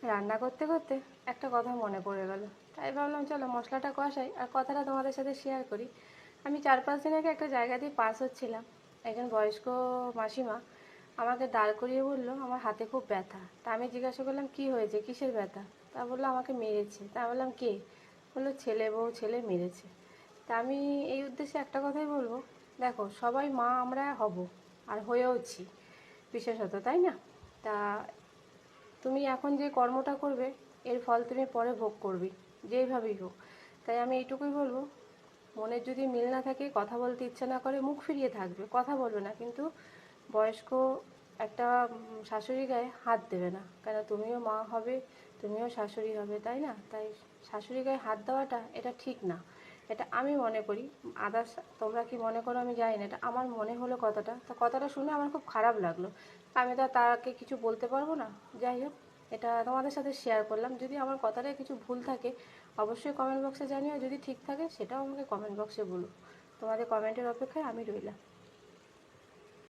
রান্না করতে করতে একটা কথা মনে পড়ে গেল, তাই ভাবলাম চলো মশলাটা কষাই আর কথাটা তোমাদের সাথে শেয়ার করি। আমি 4-5 দিন আগে একটা জায়গা দিয়ে পাস হচ্ছিলাম, একজন বয়স্ক মাসিমা আমাকে দাঁড় করিয়ে বললো আমার হাতে খুব ব্যথা। তা আমি জিজ্ঞাসা করলাম কি হয়েছে, কিসের ব্যথা? তা বললো আমাকে মেরেছে। তা বললাম কে? বললো ছেলে, বউ ছেলে মেরেছে। তা আমি এই উদ্দেশ্যে একটা কথাই বলবো, দেখো সবাই মা আমরা হব আর হয়েওছি বিশেষত, তাই না? তা তুমি এখন যে কর্মটা করবে এর ফল তুমি পরে ভোগ করবে, যেইভাবেই হোক। তাই আমি এইটুকুই বলবো, মনের যদি মিল না থাকে, কথা বলতে ইচ্ছা না করে, মুখ ফিরিয়ে থাকবে, কথা বলবে না, কিন্তু বয়স্ক একটা শাশুড়ি গায়ে হাত দেবে না, কেন তুমিও মা হবে, তুমিও শাশুড়ি হবে, তাই না? তাই শাশুড়ি গায়ে হাত দেওয়াটা এটা ঠিক না, এটা আমি মনে করি। আদার্স তোমরা কি মনে করো আমি জানি না, এটা আমার মনে হলো কথাটা। তো কথাটা শুনে আমার খুব খারাপ লাগলো। আমি তো আর তাকে কিছু বলতে পারবো না। যাই হোক, এটা তোমাদের সাথে শেয়ার করলাম। যদি আমার কথাটায় কিছু ভুল থাকে অবশ্যই কমেন্ট বক্সে জানিও, যদি ঠিক থাকে সেটাও আমাকে কমেন্ট বক্সে বলো। তোমাদের কমেন্টের অপেক্ষায় আমি রইলাম।